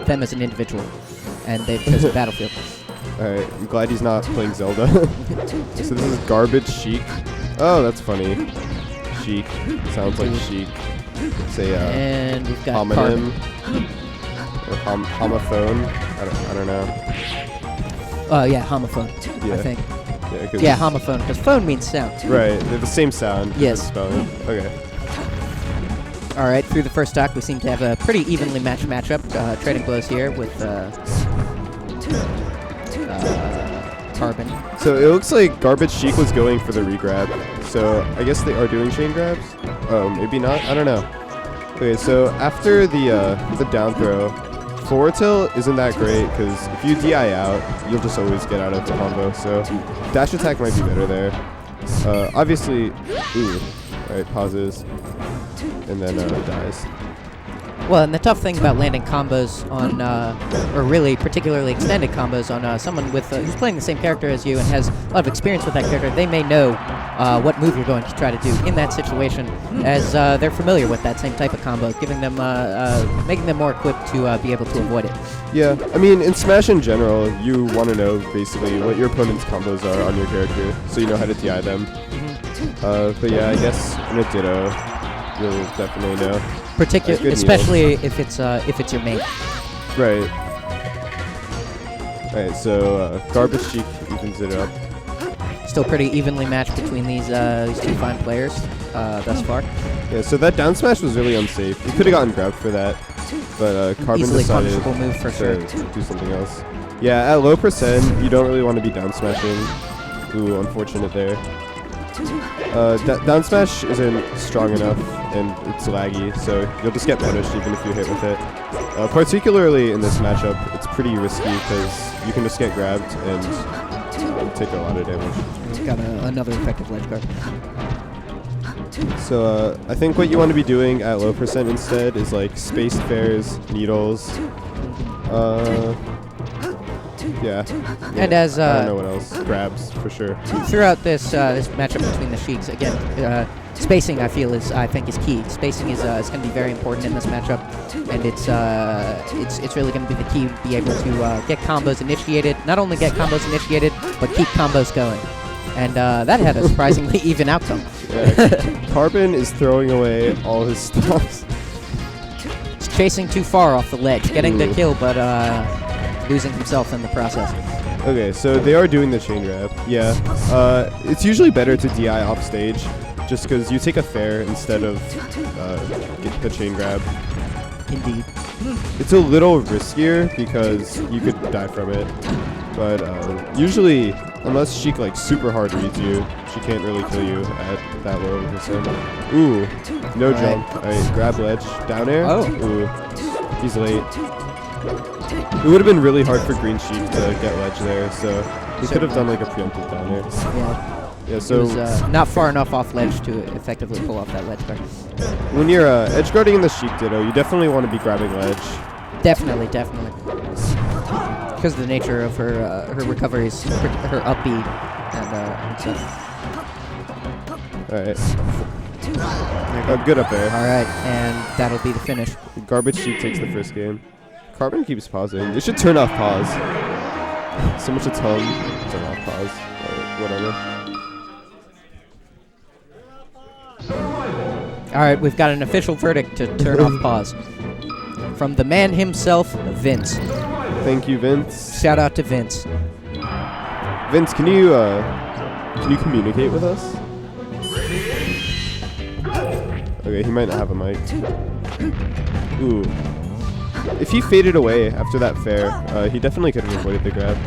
them as an individual, and they've chosen Battlefield. Alright, I'm glad he's not playing Zelda. So this is Garbage Sheik. Oh, that's funny. Sheik. Sounds like Sheik. Say, and we've got homonym. Or homophone. I don't know. Yeah, homophone, Yeah. I think. Yeah, homophone, because phone means sound. Right, they're the same sound. Yes. Spelling. Okay. All right, through the first stock, we seem to have a pretty evenly matched matchup. Trading blows here with Carbon. So it looks like Garbage Sheik was going for the regrab. So I guess they are doing chain grabs? Oh, maybe not? I don't know. Okay, so after the down throw, forward tilt isn't that great because if you DI out, you'll just always get out of the combo. So dash attack might be better there. Obviously, ooh, alright, pauses, and then dies. Well, and the tough thing about landing combos on, or really particularly extended combos on someone with who's playing the same character as you and has a lot of experience with that character, they may know what move you're going to try to do in that situation, as they're familiar with that same type of combo, giving them, making them more equipped to be able to avoid it. Yeah, I mean, in Smash in general, you want to know basically what your opponent's combos are on your character, so you know how to DI them. But yeah, I guess in a Ditto, you'll definitely know. Especially if it's your mate. Right. Alright, so Garbage Sheik evens it up. Still pretty evenly matched between these two fine players thus far. Yeah, so that down smash was really unsafe. You could have gotten grabbed for that, but Carbon Easily decided punishable move for sure. to do something else. Yeah, at low percent, you don't really want to be down smashing. Ooh, unfortunate there. Down smash isn't strong enough and it's laggy, so you'll just get punished even if you hit with it. Particularly in this matchup, it's pretty risky because you can just get grabbed and take a lot of damage. He's got another effective ledge guard. So I think what you want to be doing at low percent instead is like spaced fairs, needles. Yeah. And as I don't know what else. Grabs for sure. Throughout this this matchup between the Sheiks, again, spacing I think is key. Spacing is going to be very important in this matchup, and it's really going to be the key to be able to get combos initiated. Not only get combos initiated, but keep combos going. And that had a surprisingly even outcome. Yeah, Carbon is throwing away all his stocks. He's chasing too far off the ledge, getting the kill, but losing himself in the process. Okay, so they are doing the chain grab. Yeah, it's usually better to DI off stage, just because you take a fair instead of get the chain grab. Indeed. It's a little riskier because you could die from it, but usually, unless Sheik like super hard reads you, she can't really kill you at that low percent. Ooh, no jump. Alright, grab ledge, down air. Oh. Ooh, he's late. It would have been really hard for Green Sheik to get ledge there, so he could have done like a preemptive down air. Yeah, so it was not far enough off ledge to effectively pull off that ledge guard. When you're edge guarding in the Sheik Ditto, you definitely want to be grabbing ledge. Definitely. Because of the nature of her recoveries, her up B, and stuff. Alright. Good up there. Alright, and that'll be the finish. Garbage Sheik takes the first game. Carbon keeps pausing. They should turn off pause. So much to tell them. Turn off pause. Whatever. Alright, we've got an official verdict to turn off pause. From the man himself, Vince. Thank you, Vince. Shout out to Vince. Vince, can you communicate with us? Okay, he might not have a mic. Ooh. If he faded away after that fair, he definitely could have avoided the grab.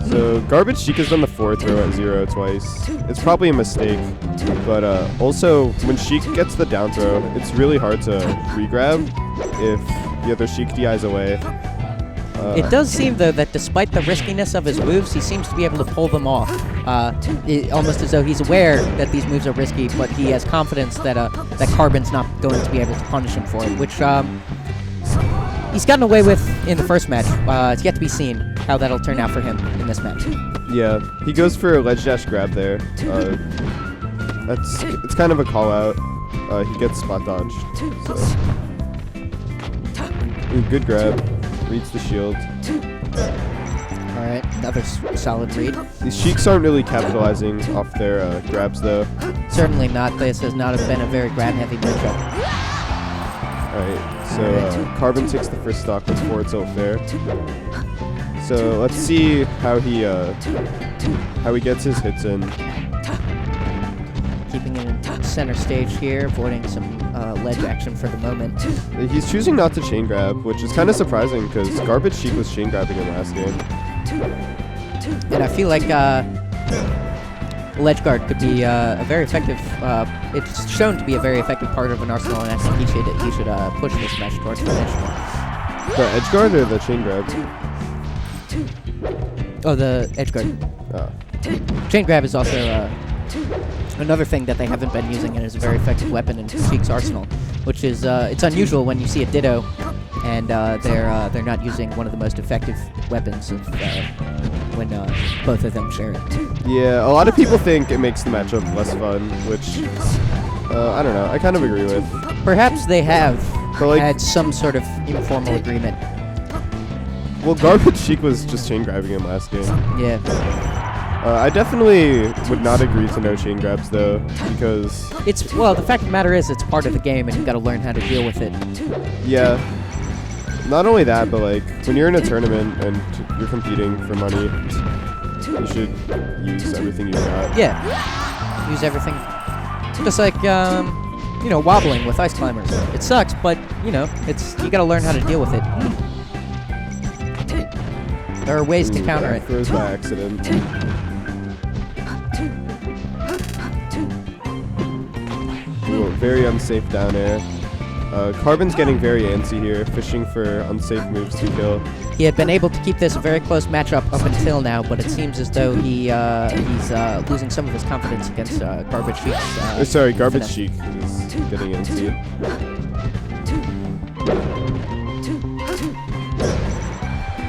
So Garbage Sheik has done the forward throw at 0 twice. It's probably a mistake, but also when Sheik gets the down throw, it's really hard to re-grab if the other Sheik DIs away. It does seem, though, that despite the riskiness of his moves, he seems to be able to pull them off. Almost as though he's aware that these moves are risky, but he has confidence that that Carbon's not going to be able to punish him for it, which he's gotten away with in the first match. It's yet to be seen how that'll turn out for him in this match. Yeah, he goes for a ledge dash grab there. It's kind of a call out. He gets spot dodged. So. Ooh, good grab. Reads the shield. All right, another solid read. These Sheiks aren't really capitalizing off their grabs, though. Certainly not. This has not been a very grab-heavy matchup. Alright, so Carbon takes the first stock with forward tilt fair. So let's see how he gets his hits in. Keeping it in center stage here, avoiding some ledge action for the moment. He's choosing not to chain grab, which is kind of surprising because Garbage Sheik was chain grabbing him last game. And I feel like ledge guard could be a very effective. It's shown to be a very effective part of an arsenal, and I think he should push this match towards the edge. The edge guard or the chain grab? Oh, the edge guard. Oh. Chain grab is also another thing that they haven't been using, and is a very effective weapon in Sheik's arsenal, which is it's unusual when you see a Ditto, and they're not using one of the most effective weapons of, when both of them share it. Yeah, a lot of people think it makes the matchup less fun, which I don't know. I kind of agree with. Perhaps they have But, had some sort of informal agreement. Well, Garbage Sheik was just chain grabbing him last game. Yeah. I definitely would not agree to no chain grabs though, because Well, the fact of the matter is, it's part of the game, and you've got to learn how to deal with it. yeah. Not only that, but like when you're in a tournament and you're competing for money, you should use everything you've got. Yeah. Use everything. Just like wobbling with ice climbers. It sucks, but you got to learn how to deal with it. There are ways to counter it. Throws by accident. Ooh, very unsafe down air. Carbon's getting very antsy here, fishing for unsafe moves to kill. He had been able to keep this a very close matchup up until now, but it seems as though he's losing some of his confidence against Garbage Sheik's. Garbage Sheik is getting antsy.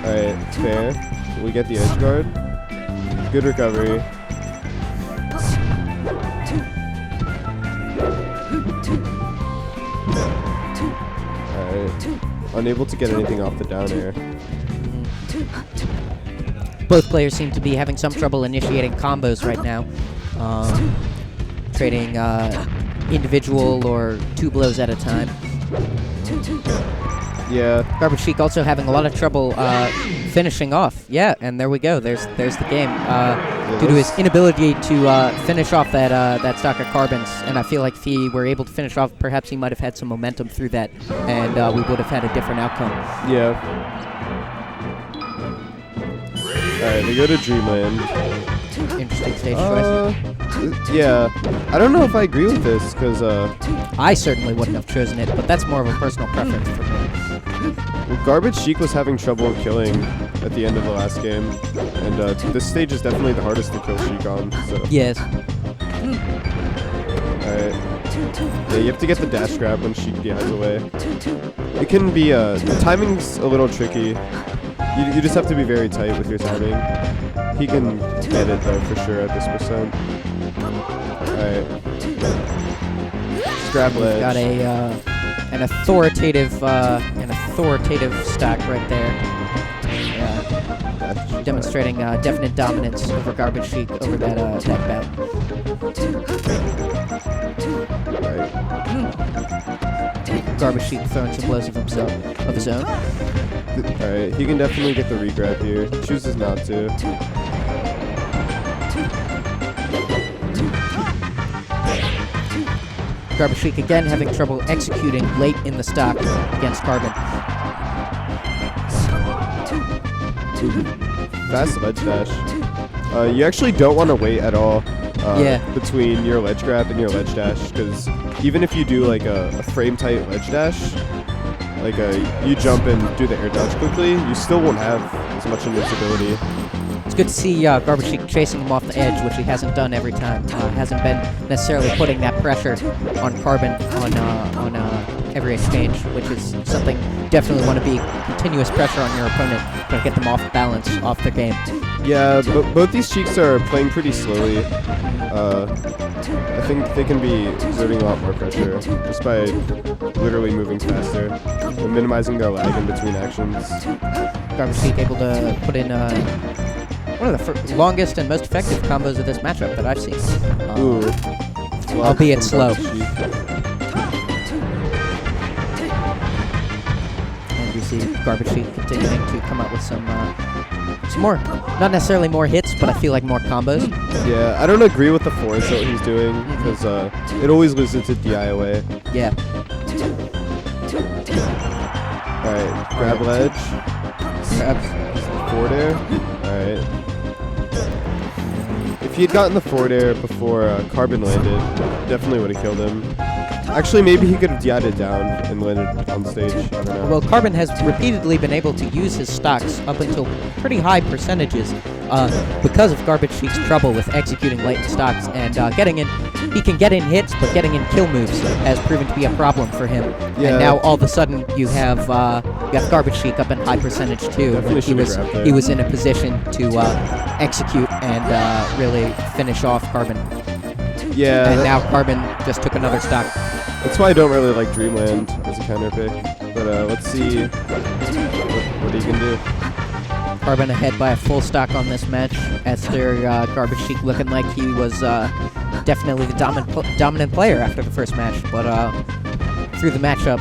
Alright, fair. We get the edge guard. Good recovery. Alright. Unable to get anything off the down air. Both players seem to be having some trouble initiating combos right now. Trading individual or two blows at a time. Yeah. Garbage Sheik also having a lot of trouble finishing off. Yeah, and there we go. There's the game. Due to his inability to finish off that stock of carbons, and I feel like if he were able to finish off, perhaps he might have had some momentum through that, and we would have had a different outcome. Yeah. Alright, we go to Dreamland. Interesting stage choice. Yeah. I don't know if I agree with this, because I certainly wouldn't have chosen it, but that's more of a personal preference for me. well, Garbage Sheik was having trouble killing at the end of the last game, and this stage is definitely the hardest to kill Sheik on. So. Yes. Alright. Yeah, you have to get the dash grab when Sheik DIs away. It can be, the timing's a little tricky. You just have to be very tight with your timing. He can get it though for sure at this percent. Alright. Grab ledge. Got an authoritative stack right there. Demonstrating definite dominance over Garbage Sheik over that bout. Right. Garbage Sheik throwing some blows of his own. Alright, he can definitely get the regrab here. Chooses not to. Garbage Sheik again having trouble executing late in the stock against Carbon. Fast ledge dash. You actually don't want to wait at all between your ledge grab and your ledge dash, because even if you do like a frame tight ledge dash, like you jump and do the air dodge quickly, you still won't have as much invincibility. It's good to see Garbage Sheik chasing him off the edge, which he hasn't done every time. Hasn't been necessarily putting that pressure on Carbon on every exchange, which is something definitely want to be continuous pressure on your opponent to get them off balance, off their game. Yeah, both these Cheeks are playing pretty slowly. I think they can be exerting a lot more pressure just by literally moving faster and minimizing their lag in between actions. Garbage Sheik able to put in one of the longest and most effective combos of this matchup that I've seen. Ooh. Albeit slow. And we see Garbage Sheik continuing to come up with some more, not necessarily more hits, but I feel like more combos. Yeah, I don't agree with the forward tilt he's doing because it always loses to DI away. Yeah. Alright, grab ledge. Grabs. Forward air. Alright. If he had gotten the forward air before Carbon landed, definitely would have killed him. Actually, maybe he could have DI'd it down and landed on stage. I don't know. Well, Carbon has repeatedly been able to use his stocks up until pretty high percentages because of Garbage Sheik's trouble with executing latent stocks and getting in. He can get in hits, but getting in kill moves has proven to be a problem for him. Yeah. And now all of a sudden you have Garbage Sheik up in high percentage too. Definitely He was in a position to execute and really finish off Carbon. Yeah. And now Carbon just took another stock. That's why I don't really like Dreamland as a counter pick. But let's see what he can do. Carbon ahead by a full stock on this match after Garbage Sheik looking like he was definitely the dominant player after the first match. But through the matchup,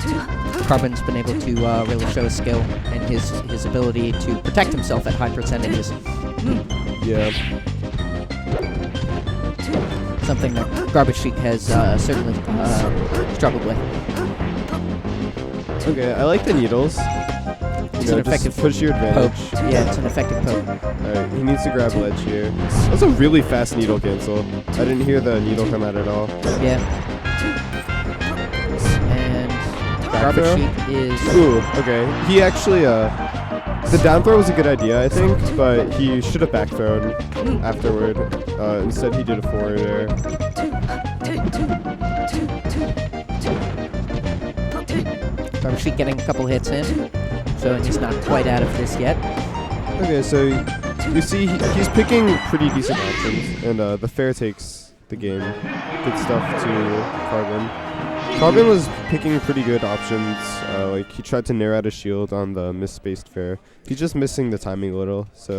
Carbon's been able to really show his skill and his ability to protect himself at high percentages. Yeah. Something that Garbage Sheik has certainly struggled with. Okay, I like the needles. It's an effective push your advantage. Poke. Yeah, it's an effective poke. Alright, he needs to grab ledge here. That's a really fast needle cancel. I didn't hear the needle come out at all. Yeah. And Garbage Sheik is... Ooh, okay. He actually, the down throw was a good idea, I think, but he should have back thrown afterward. Instead, he did a forward air. Garbage Sheik getting a couple hits in, showing he's not quite out of this yet. Okay, so you see he's picking pretty decent options, and the fair takes the game. Good stuff to Carbon. Carbon was picking pretty good options. Like he tried to narrow out his shield on the misspaced fair. He's just missing the timing a little, so